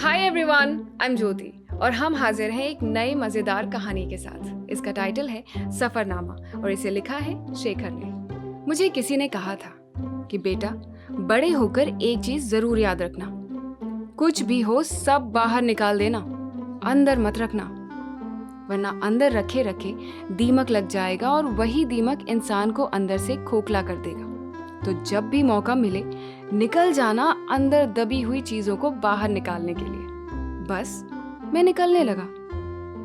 Hi everyone, I am ज्योति और हम हाजिर हैं एक नई मजेदार कहानी के साथ। इसका टाइटल है सफरनामा और इसे लिखा है शेखर ने। मुझे किसी ने कहा था कि बेटा, बड़े होकर एक चीज जरूर याद रखना, कुछ भी हो सब बाहर निकाल देना, अंदर मत रखना, वरना अंदर रखे रखे दीमक लग जाएगा और वही दीमक इंसान को अंदर से खोखला कर देगा। तो जब भी मौका मिले निकल जाना अंदर दबी हुई चीजों को बाहर निकालने के लिए। बस मैं निकलने लगा।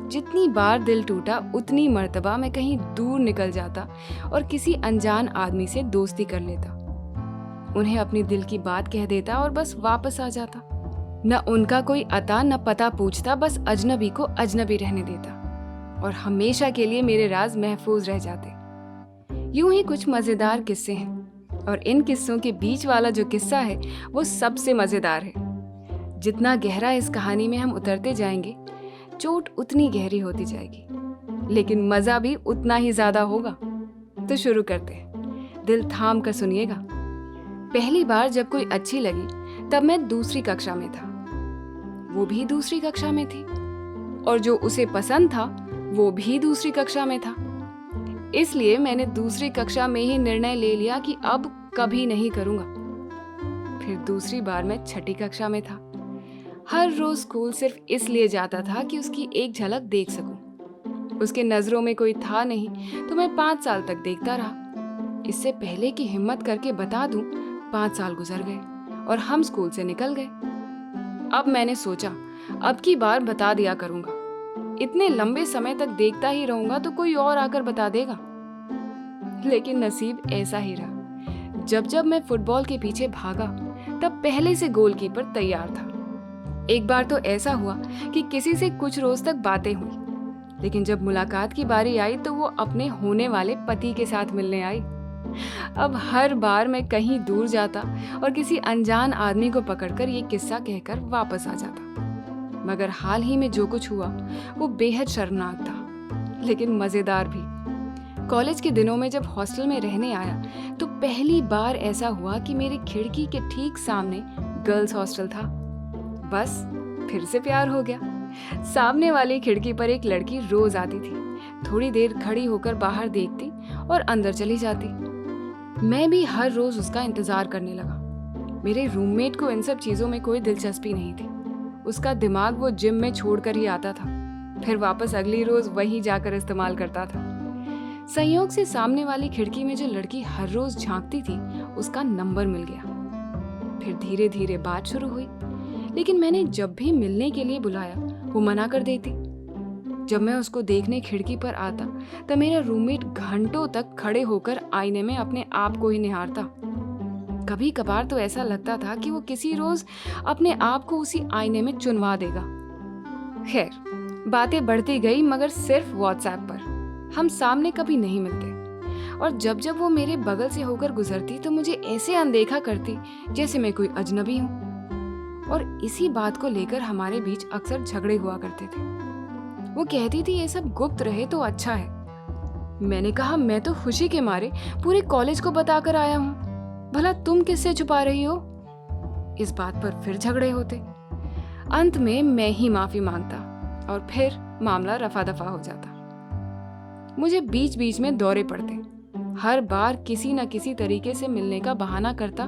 जितनी बार दिल टूटा उतनी मर्तबा मैं कहीं दूर निकल जाता और किसी अनजान आदमी से दोस्ती कर लेता, उन्हें अपनी दिल की बात कह देता और बस वापस आ जाता। न उनका कोई अता न पता पूछता, बस अजनबी को अजनबी रहने देता और हमेशा के लिए मेरे राज महफूज रह जाते। यूं ही कुछ मजेदार किस्से हैं और इन किस्सों के बीच वाला जो किस्सा है वो सबसे मजेदार है। जितना गहरा इस कहानी में हम उतरते जाएंगे, चोट उतनी गहरी होती जाएगी, लेकिन मजा भी उतना ही ज्यादा होगा। तो शुरू करते हैं। दिल थाम कर सुनिएगा। पहली बार जब कोई अच्छी लगी तब मैं दूसरी कक्षा में था, वो भी दूसरी कक्षा में थी और जो उसे पसंद था वो भी दूसरी कक्षा में था। इसलिए मैंने दूसरी कक्षा में ही निर्णय ले लिया कि अब कभी नहीं करूंगा। फिर दूसरी बार मैं छठी कक्षा में था। हर रोज स्कूल सिर्फ इसलिए जाता था कि उसकी एक झलक देख सकूं। उसके नजरों में कोई था नहीं तो मैं 5 साल तक देखता रहा। इससे पहले कि हिम्मत करके बता दूं, 5 साल गुजर गए और हम स्कूल से निकल गए। अब मैंने सोचा अब की बार बता दिया करूंगा। इतने लंबे समय तक देखता ही रहूंगा तो कोई और आकर बता देगा। लेकिन नसीब ऐसा ही रहा। जब जब मैं फुटबॉल के पीछे भागा तब पहले से गोलकीपर तैयार था। एक बार तो ऐसा हुआ कि किसी से कुछ रोज तक बातें हुई, लेकिन जब मुलाकात की बारी आई तो वो अपने होने वाले पति के साथ मिलने आई। अब हर बार मैं कहीं दूर जाता और किसी अनजान आदमी को पकड़कर ये किस्सा कहकर वापस आ जाता। मगर हाल ही में जो कुछ हुआ वो बेहद शर्मनाक था, लेकिन मजेदार भी। कॉलेज के दिनों में जब हॉस्टल में रहने आया तो पहली बार ऐसा हुआ कि मेरी खिड़की के ठीक सामने गर्ल्स हॉस्टल था। बस फिर से प्यार हो गया। सामने वाली खिड़की पर एक लड़की रोज आती थी, थोड़ी देर खड़ी होकर बाहर देखती और अंदर चली जाती। मैं भी हर रोज उसका इंतजार करने लगा। मेरे रूममेट को इन सब चीजों में कोई दिलचस्पी नहीं थी। उसका दिमाग वो जिम में छोड़कर ही आता था, फिर वापस अगली रोज वहीं जाकर इस्तेमाल करता था। संयोग से सामने वाली खिड़की में जो लड़की हर रोज झांकती थी उसका नंबर मिल गया। फिर धीरे धीरे बात शुरू हुई, लेकिन मैंने जब भी मिलने के लिए बुलाया वो मना कर देती। जब मैं उसको देखने खिड़की पर आता तब मेरा रूममेट घंटों तक खड़े होकर आईने में अपने आप को ही निहारता। कभी कभार तो ऐसा लगता था कि वो किसी रोज अपने आप को उसी आईने में चुनवा देगा। खैर, बातें बढ़ती गई, मगर सिर्फ व्हाट्सएप पर। हम सामने कभी नहीं मिलते और जब जब वो मेरे बगल से होकर गुजरती तो मुझे ऐसे अनदेखा करती जैसे मैं कोई अजनबी हूँ। और इसी बात को लेकर हमारे बीच अक्सर झगड़े हुआ करते थे। वो कहती थी ये सब गुप्त रहे तो अच्छा है। मैंने कहा मैं तो खुशी के मारे पूरे कॉलेज को बताकर आया हूँ, भला तुम किससे छुपा रही हो। इस बात पर फिर झगड़े होते। अंत में मैं ही माफी मांगता और फिर मामला रफा दफा हो जाता। मुझे बीच बीच में दौरे पड़ते। हर बार किसी न किसी तरीके से मिलने का बहाना करता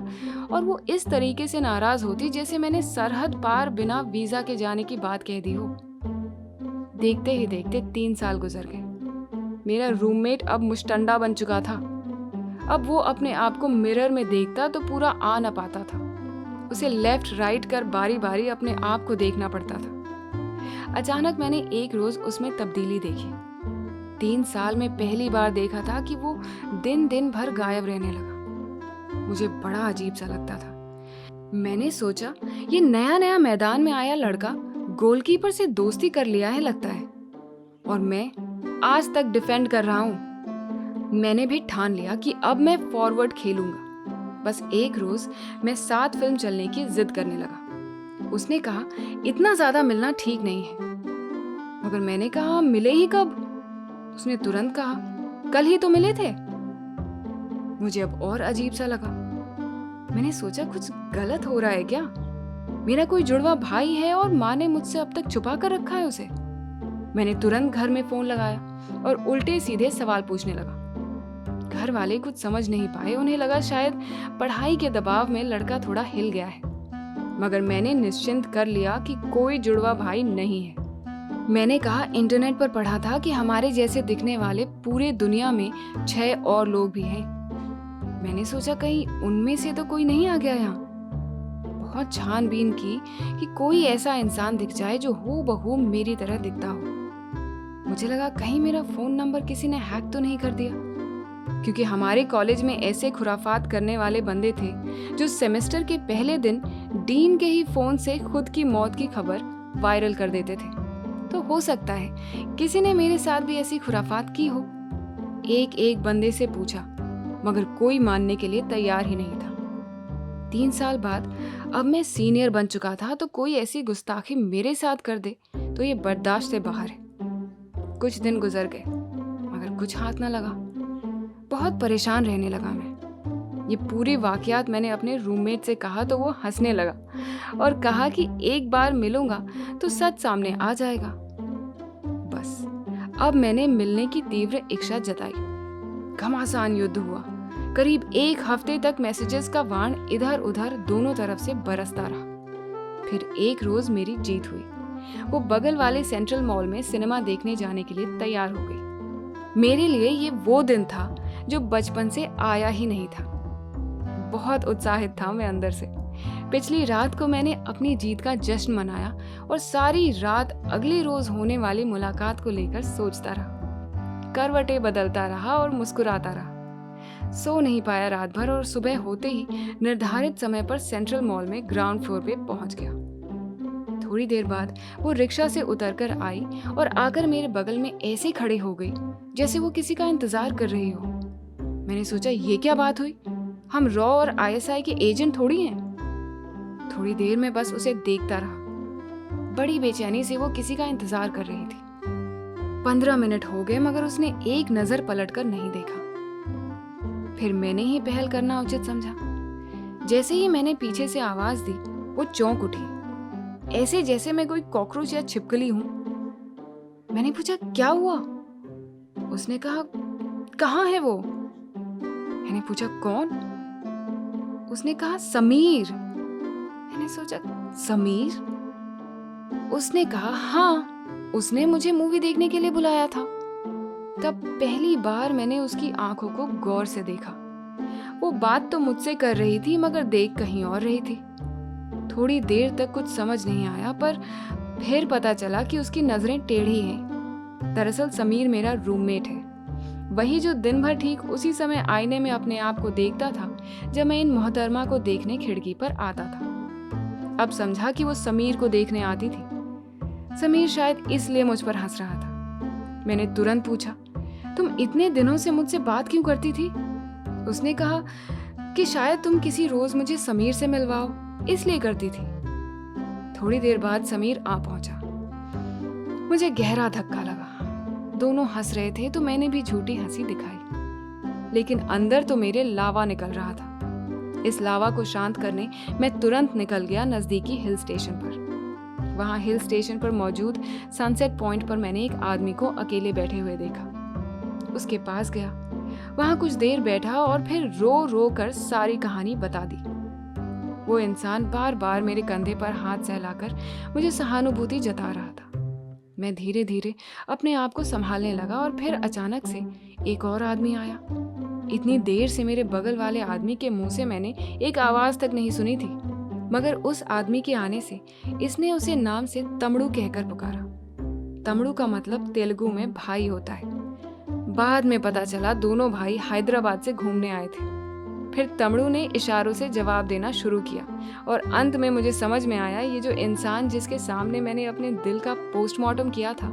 और वो इस तरीके से नाराज होती जैसे मैंने सरहद पार बिना वीजा के जाने की बात कह दी हो। देखते ही देखते 3 साल गुजर गए। मेरा रूममेट अब मुश्तंडा बन चुका था। अब वो अपने आप को मिरर में देखता तो पूरा आ न पाता था। उसे लेफ्ट राइट कर बारी बारी अपने आप को देखना पड़ता था। अचानक मैंने एक रोज उसमें तब्दीली देखी। 3 साल में पहली बार देखा था कि वो दिन दिन भर गायब रहने लगा। मुझे बड़ा अजीब सा लगता था। मैंने सोचा ये नया नया मैदान में आया लड़का गोलकीपर से दोस्ती कर लिया है लगता है, और मैं आज तक डिफेंड कर रहा हूँ। मैंने भी ठान लिया कि अब मैं फॉरवर्ड खेलूंगा। बस एक रोज मैं साथ फिल्म चलने की जिद करने लगा। उसने कहा इतना ज्यादा मिलना ठीक नहीं है, मगर मैंने कहा मिले ही कब। उसने तुरंत कहा कल ही तो मिले थे। मुझे अब और अजीब सा लगा। मैंने सोचा कुछ गलत हो रहा है क्या। मेरा कोई जुड़वा भाई है और माँ ने मुझसे अब तक छुपा कर रखा है उसे। मैंने तुरंत घर में फोन लगाया और उल्टे सीधे सवाल पूछने लगा। घर वाले कुछ समझ नहीं पाए, उन्हें लगा शायद पढ़ाई के दबाव में लड़का थोड़ा हिल गया है, मगर मैंने निश्चिंत कर लिया कि कोई जुड़वा भाई नहीं है। मैंने कहा इंटरनेट पर पढ़ा था कि हमारे जैसे दिखने वाले पूरे दुनिया में 6 और लोग भी हैं। मैंने सोचा कहीं उनमें से तो कोई नहीं आ गया यहाँ। बहुत छानबीन की कि कोई ऐसा इंसान दिख जाए जो हूबहू मेरी तरह दिखता हो। मुझे लगा कहीं मेरा फोन नंबर किसी ने हैक तो नहीं कर दिया, क्योंकि हमारे कॉलेज में ऐसे खुराफात करने वाले बंदे थे जो सेमेस्टर के पहले दिन डीन के ही फोन से खुद की मौत की खबर वायरल कर देते थे। तो हो सकता है किसी ने मेरे साथ भी ऐसी खुराफात की हो। एक एक बंदे से पूछा, मगर कोई मानने के लिए तैयार ही नहीं था। 3 साल बाद अब मैं सीनियर बन चुका था, तो कोई ऐसी गुस्ताखी मेरे साथ कर दे तो ये बर्दाश्त से बाहर है। कुछ दिन गुजर गए, मगर कुछ हाथ न लगा। बहुत परेशान रहने लगा मैं। ये पूरी वाकयात मैंने अपने रूममेट से कहा तो वो हंसने लगा और कहा कि एक बार मिलूंगा तो सच सामने आ जाएगा। बस अब मैंने मिलने की तीव्र इच्छा जताई। घमासान युद्ध हुआ। करीब 1 हफ्ते तक मैसेजेस का बाण इधर उधर दोनों तरफ से बरसता रहा। फिर एक रोज मेरी जीत हुई। वो बगल वाले सेंट्रल मॉल में सिनेमा देखने जाने के लिए तैयार हो गई। मेरे लिए ये वो दिन था जो बचपन से आया ही नहीं था। बहुत उत्साहित था मैं अंदर से। पिछली रात को मैंने अपनी जीत का जश्न मनाया और सारी रात अगले रोज होने वाली मुलाकात को लेकर सोचता रहा। करवटें बदलता रहा और मुस्कुराता रहा। सो नहीं पाया रात भर और सुबह होते ही निर्धारित समय पर सेंट्रल मॉल में ग्राउंड फ्लोर पे पहुंच गया। थोड़ी देर बाद वो रिक्शा से उतरकर आई और आकर मेरे बगल में ऐसे खड़े हो गई जैसे वो किसी का इंतजार कर रही हो। मैंने सोचा ये क्या बात हुई, हम रॉ और आईएसआई के एजेंट थोड़ी हैं। थोड़ी देर में बस उसे देखता रहा। बड़ी बेचैनी से वो किसी का इंतजार कर रही थी। 15 मिनट हो गए मगर उसने एक नजर पलटकर नहीं देखा। फिर मैंने ही पहल करना उचित समझा। जैसे ही मैंने पीछे से आवाज दी वो चौंक उठी, ऐसे जैसे मैं कोई कॉकरोच या छिपकली हूं। मैंने पूछा क्या हुआ? उसने कहा कहाँ है वो? मैंने पूछा कौन? उसने कहा समीर। मैंने सोचा समीर? उसने कहा हाँ, उसने मुझे मूवी देखने के लिए बुलाया था। तब पहली बार मैंने उसकी आंखों को गौर से देखा। वो बात तो मुझसे कर रही थी मगर देख कहीं और रही थी। थोड़ी देर तक कुछ समझ नहीं आया, पर फिर पता चला कि उसकी नजरें टेढ़ी हैं। दरअसल समीर मेरा रूममेट है, वही जो दिन भर ठीक उसी समय आईने में अपने आप को देखता था जब मैं इन मोहतरमा को देखने खिड़की पर आता था। अब समझा कि वो समीर को देखने आती थी। समीर शायद इसलिए मुझ पर हंस रहा था। मैंने तुरंत पूछा, तुम इतने दिनों से मुझसे बात क्यों करती थी? उसने कहा कि शायद तुम किसी रोज मुझे समीर से मिलवाओ, इसलिए करती थी। थोड़ी देर बाद समीर आ पहुंचा। मुझे गहरा धक्का लगा। दोनों हंस रहे थे तो मैंने भी झूठी हंसी दिखाई, लेकिन अंदर तो मेरे लावा निकल रहा था। इस लावा को शांत करने मैं तुरंत निकल गया नजदीकी हिल स्टेशन पर। वहां हिल स्टेशन पर मौजूद सनसेट पॉइंट पर मैंने एक आदमी को अकेले बैठे हुए देखा। उसके पास गया, वहां कुछ देर बैठा और फिर रो रो कर सारी कहानी बता दी। वो इंसान बार बार मेरे कंधे पर हाथ सहलाकर मुझे सहानुभूति जता रहा था। मैं धीरे धीरे अपने आप को संभालने लगा और फिर अचानक से एक और आदमी आया। इतनी देर से मेरे बगल वाले आदमी के मुंह से मैंने एक आवाज तक नहीं सुनी थी, मगर उस आदमी के आने से इसने उसे नाम से तमड़ू कहकर पुकारा। तमड़ू का मतलब तेलुगु में भाई होता है। बाद में पता चला दोनों भाई हैदराबाद से घूमने आए थे। फिर तमड़ू ने इशारों से जवाब देना शुरू किया और अंत में मुझे समझ में आया ये जो इंसान जिसके सामने मैंने अपने दिल का पोस्टमार्टम किया था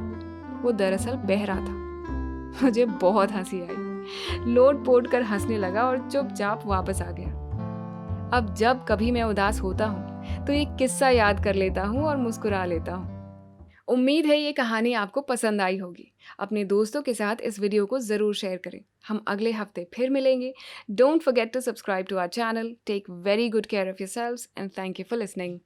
वो दरअसल बहरा था। मुझे बहुत हंसी आई। लोट पोट कर हंसने लगा और चुपचाप वापस आ गया। अब जब कभी मैं उदास होता हूँ तो एक किस्सा याद कर लेता हूँ और मुस्कुरा लेता हूँ। उम्मीद है ये कहानी आपको पसंद आई होगी। अपने दोस्तों के साथ इस वीडियो को ज़रूर शेयर करें। हम अगले हफ्ते फिर मिलेंगे। Don't forget to subscribe to our channel. Take very good care of yourselves and thank you for listening.